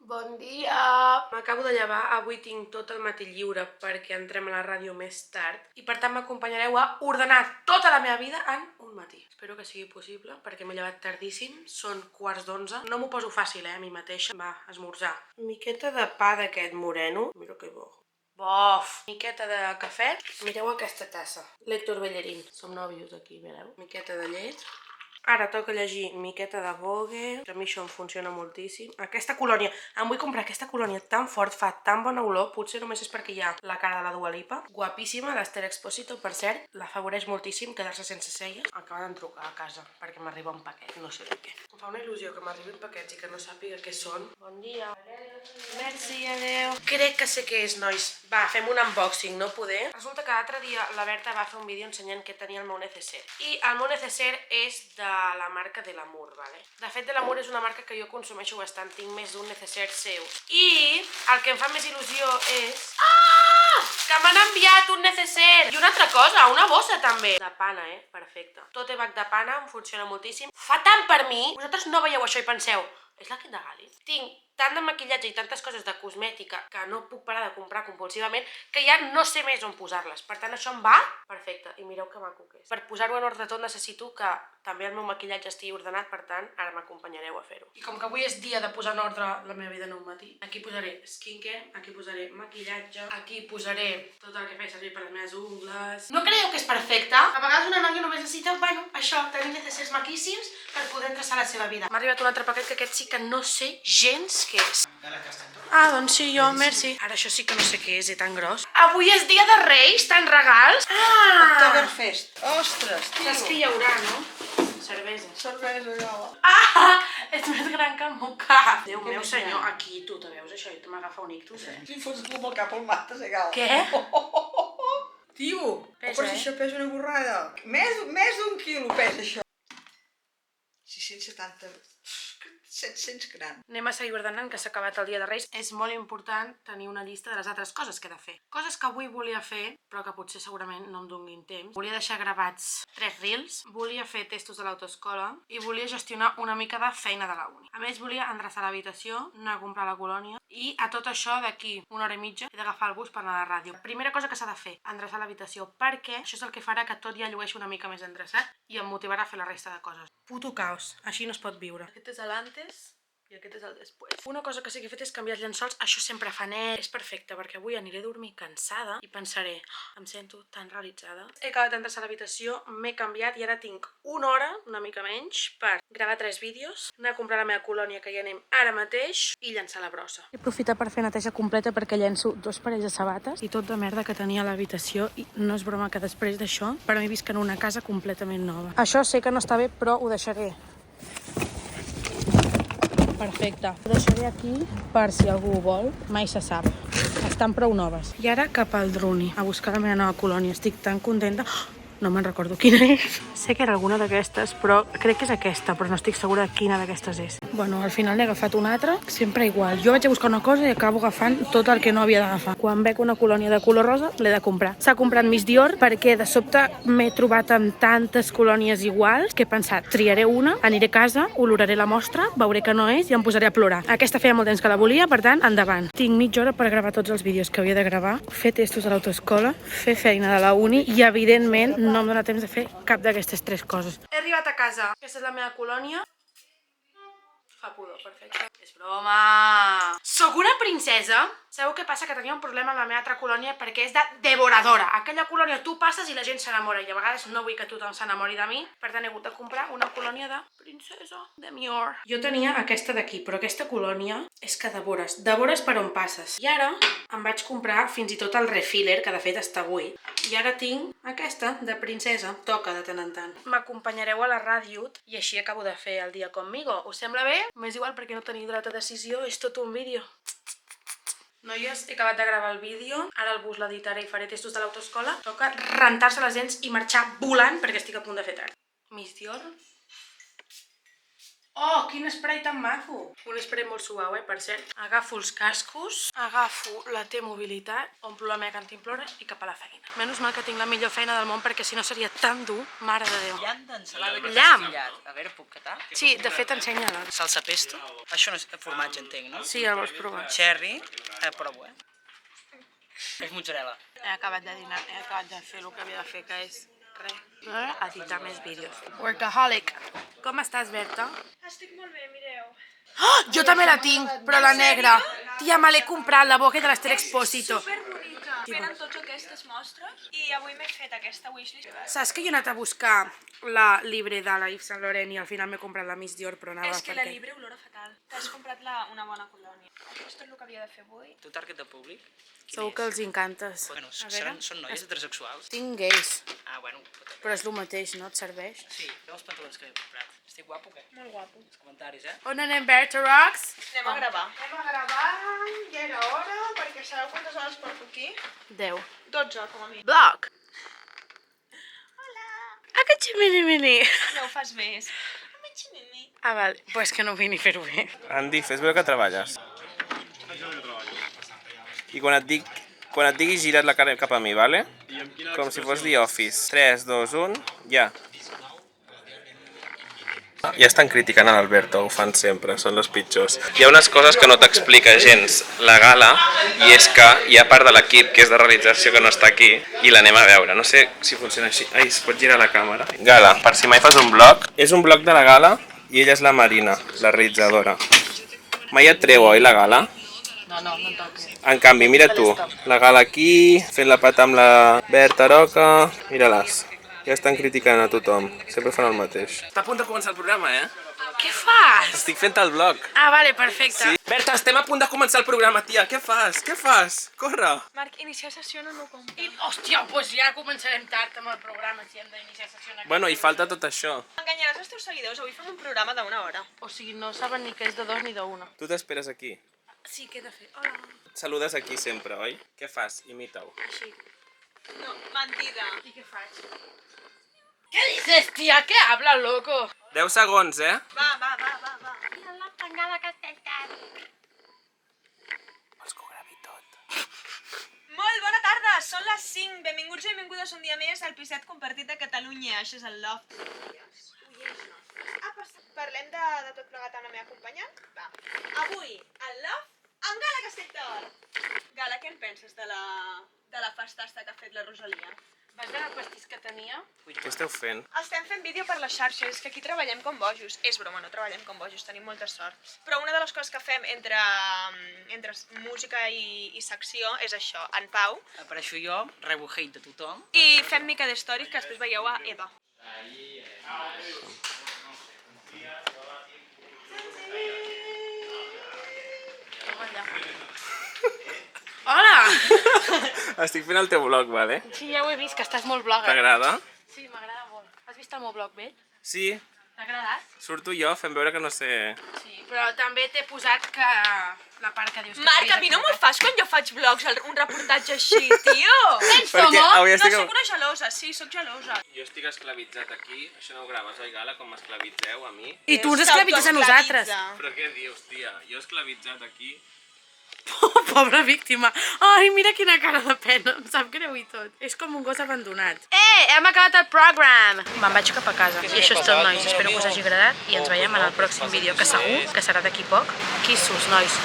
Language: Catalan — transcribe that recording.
Bon dia! M'acabo de llevar, avui tinc tot el matí lliure perquè entrem a la ràdio més tard i per tant m'acompanyareu a ordenar tota la meva vida en un matí. Espero que sigui possible perquè m'he llevat tardíssim, són 11:15. No m'ho poso fàcil, a mi mateixa. Va, esmorzar. Miqueta de pa d'aquest moreno. Mira que bo. Bof! Miqueta de cafè. Mireu aquesta tassa. L'Héctor Bellerín. Som nòvios aquí, mireu. Miqueta de llet. Ara toca llegir Miqueta de Vogue, que a mi això em funciona moltíssim. Aquesta colònia, em vull comprar aquesta colònia tan fort, fa tan bona olor, potser només és perquè hi ha la cara de la Dua Lipa. Guapíssima, l'Esther Expósito, per cert, l'afavoreix moltíssim quedar-se sense celles. Acaben de trucar a casa perquè m'arriba un paquet, no sé de què. Em fa una il·lusió que m'arribin paquets i que no sàpiga què són. Bon dia. Merci, adeu. Crec que sé què és, nois. Va, fem un unboxing, no poder. Resulta que l'altre dia la Berta va fer un vídeo ensenyant què tenia el meu necessaire. I el meu necessaire és de la marca de l'Amour, vale? De fet, de l'Amour és una marca que jo consumeixo bastant, tinc més d'un necessaire seu. I el que em fa més il·lusió és... que m'han enviat un necessaire! I una altra cosa, una bossa també. De pana, perfecte. Tote bag de pana, em funciona moltíssim. Fa tant per mi! Vosaltres no veieu això i penseu, és la Kit de Gali? Tinc tant de maquillatge i tantes coses de cosmètica que no puc parar de comprar compulsivament que ja no sé més on posar-les. Per tant, això em va perfecte. I mireu que maco que és. Per posar-ho en ordre tot necessito que també el meu maquillatge estigui ordenat, per tant, ara m'acompanyareu a fer-ho. I com que avui és dia de posar en ordre la meva vida en un matí, aquí posaré skincare, aquí posaré maquillatge, aquí posaré tot el que faig servir per les meves ungles. No creieu que és perfecte? A vegades una noia només necessita, bueno, això, tenir necessaris maquíssims per poder traçar la seva vida. M'ha arribat un altre paquet que aquest sí que no sé gens què és. Doncs sí, jo, merci. Ara això sí que no sé què és, tan gros. Avui és dia de Reis, tant regals. Oktoberfest. Ostres, tio. Saps què hi haurà, no? Cervesa. Cervesa, gala. És més gran que el meu cap. Déu meu senyor, aquí tu te veus això i tu m'agafa un ictus, Si fos tu amb el cap al mates, gala. Què? Tio, Pesa, però si això pesa una borrada. Més d'un quilo pesa això. 670... 700 grams. Anem a seguir ordenant, que s'ha acabat el dia de Reis. És molt important tenir una llista de les altres coses que he de fer. Coses que avui volia fer, però que potser segurament no em donin temps. Volia deixar gravats 3 reels, volia fer testos de l'autoescola i volia gestionar una mica de feina de la uni. A més, volia endreçar l'habitació, anar a comprar la colònia i a tot això d'aquí una hora i mitja he d'agafar el bus per anar a la ràdio. Primera cosa que s'ha de fer, endreçar l'habitació, perquè això és el que farà que tot ja llueixi una mica més endreçat i em motivarà a fer la resta de coses. Puto caos, així no es pot viure. Aquest és l'antes i aquest és el després. Una cosa que sí que he fet és canviar els llençols, això sempre fa net, és perfecte perquè avui aniré a dormir cansada i pensaré, em sento tan realitzada. He acabat d'endreçar l'habitació, m'he canviat i ara tinc una hora, una mica menys, per gravar 3 vídeos, anar a comprar la meva colònia que hi anem ara mateix i llançar la brossa. He aprofitat per fer neteja completa perquè llenço 2 parells de sabates i tot de merda que tenia a l'habitació i no és broma que després d'això per mi visc en una casa completament nova. Això sé que no està bé, però ho deixaré. Perfecte. Ho deixaré aquí per si algú ho vol, mai se sap. Estan prou noves. I ara cap al Druni, a buscar la meva nova colònia. Estic tan contenta. No me'n recordo quina és. Sé que era alguna d'aquestes, però crec que és aquesta, però no estic segura de quina d'aquestes és. Bueno, al final n'he agafat una altra, sempre igual. Jo vaig a buscar una cosa i acabo agafant tot el que no havia d'agafar. Quan veig una colònia de color rosa, l'he de comprar. S'ha comprat Miss Dior perquè de sobte m'he trobat amb tantes colònies iguals que he pensat, triaré una, aniré a casa, oloraré la mostra, veuré que no és i em posaré a plorar. Aquesta feia molt temps que la volia, per tant, endavant. Tinc mitja hora per gravar tots els vídeos que havia de gravar, fer testos a l'autoescola, fer feina de la uni i, evidentment, no em dóna temps de fer cap d'aquestes 3 coses. He arribat a casa. Aquesta és la meva colònia. Fa pudor, perfecte. És broma! Sóc una princesa? Sabeu què passa? Que tenia un problema amb la meva altra colònia perquè és de devoradora. Aquella colònia tu passes i la gent s'enamora i a vegades no vull que tothom s'enamori de mi, per tant he hagut de comprar una colònia de princesa de Mior. Jo tenia aquesta d'aquí, però aquesta colònia és que devores per on passes. I ara em vaig comprar fins i tot el refiller, que de fet està buit. I ara tinc aquesta de princesa, toca de tant en tant. M'acompanyareu a la ràdio i així acabo de fer el dia conmigo. Us sembla bé? M'és igual perquè no teniu dret a decisió, és tot un vídeo. Noies, he acabat de gravar el vídeo, ara el bus l'editaré i faré testos de l'autoescola. Toca rentar-se les dents i marxar volant perquè estic a punt de fer tard. Miss Dior. Oh, quin spray tan maco! Un spray molt suau, per cert. Agafo els cascos, agafo la T-mobilitat, omplo la meva cantimplora i cap a la feina. Menys mal que tinc la millor feina del món perquè si no seria tan dur, mare de Déu. Llamp d'ensalada que Llamp? t'has fillat. A veure, puc catar? Sí, de fet, ensenya-la. Salsa pesto. Això no és formatge, entenc, no? Sí, el vols provar. Cherry. Provo, És mozzarella. He acabat de dinar, he acabat de fer el que havia de fer, que és res. Editar més vídeos. Workaholic. Com estàs, Berta? Estic molt bé, mireu. Oh, jo també la tinc, però la negra. Tia, me l'he comprat, la boca de l'Ester Expósito. Superbonica. Venen tots aquestes mostres i avui m'he fet aquesta wishlist. Saps que jo he anat a buscar la Libre de la Yves Saint Laurent i al final m'he comprat la Miss Dior, però anava És que la perquè... Libre olora fatal. T'has comprat una bona colònia. Això és tot el que havia de fer avui. Tu target de públic? Segur que els encantes. Bueno, A veure. són noies heterosexuals? Tinc gais, Bueno, però és el mateix, no? Et serveix? sí, veu els pantalons que m'he comprat. Estic guapo, què? Molt guapo. Els comentaris, On anem, Berta Rocks? Anem a gravar. Anem a gravar, ja era hora, perquè sabeu quantes hores porto aquí? 10. 12, com a mi. Bloc. Hola. Que ximini-mini. No ho fas més. Ah, vale. Pues que no vull ni fer-ho bé. Andy, fes veure que treballes. I quan et digui gira't la cara cap a mi, vale? Com si fos The Office. 3, 2, 1, ja. Ja estan criticant a l'Alberto, ho fan sempre, són els pitjors. Hi ha unes coses que no t'explica gens la gala, i és que hi ha part de l'equip que és de realització que no està aquí, i l'anem a veure. No sé si funciona així. Ai, es pot girar la càmera. Gala, per si mai fas un vlog. És un vlog de la gala, i ella és la Marina, la realitzadora. Mai et treu, oi, la gala? No toques. En canvi, mira tu, la gala aquí, fent la pata amb la Berta Roca, mira-les. Ja estan criticant a tothom, sempre fan el mateix. Està a punt de començar el programa, Què fas? Estic fent el vlog. Ah, vale, perfecte. Sí. Berta, estem a punt de començar el programa, tia. Què fas? Què fas? Corre. Marc, iniciar sessió no com. Hòstia, doncs ja començarem tard amb el programa si hem d'iniciar sessió en Bueno, i falta tot això. Enganyaràs els teus seguidors, avui fem un programa d'1 hora. O sigui, no saben ni què és de 2 ni de 1. Tu t'esperes aquí. Sí, què he de fer? Hola. Saludes aquí sempre, oi? Què fas? Imita-ho. Així. No, mentida. I què faig? ¿Qué dices, tía? ¿Qué habla, loco? 10 segons, Va. Mira la tangada que has fet. Vols que ho gravi tot? Molt bona tarda, són les 5. Benvinguts i benvingudes un dia més al piset compartit de Catalunya. Això és el Loft. Parlem de tot plegat amb la meva companyant? Va. Avui, al Loft, amb Gala Castelltor. Gala, què en penses de la festasta que ha fet la Rosalia? Vas veure el pastís que tenia? Què esteu fent? Estem fent vídeo per les xarxes, que aquí treballem com bojos. És broma, no treballem com bojos, tenim molta sort. Però una de les coses que fem entre música i secció és això, en Pau. Apareixo jo, rebo hate de tothom. I fem mica de stories que després veieu a Eva. Hola! Estic fent el teu vlog, vale? Sí, ja ho he vist, que estàs molt blogger. T'agrada? Sí, m'agrada molt. Has vist el meu blog vell? Sí, T'ha agradat? surto jo fent veure que no sé... Sí, però també t'he posat que la part que dius que Marc, a mi no m'ho fas quan jo faig vlogs, un reportatge així, tio! Tens Perquè FOMO? avui No, estic... soc una gelosa, sí, soc gelosa. Jo estic esclavitzat aquí, això no ho graves, oi, Gala, com m'esclavitzeu a mi? I tu ens esclavitzes a nosaltres. Però què dius, tia? Jo esclavitzat aquí... Pobra víctima. Ai, mira quina cara de pena. Em sap greu i tot. És com un gos abandonat. Hem acabat el program! Me'n vaig cap a casa. I això és tot, nois. Espero que us hagi agradat i ens veiem en el pròxim vídeo, que segur que serà d'aquí poc. Quissos, nois.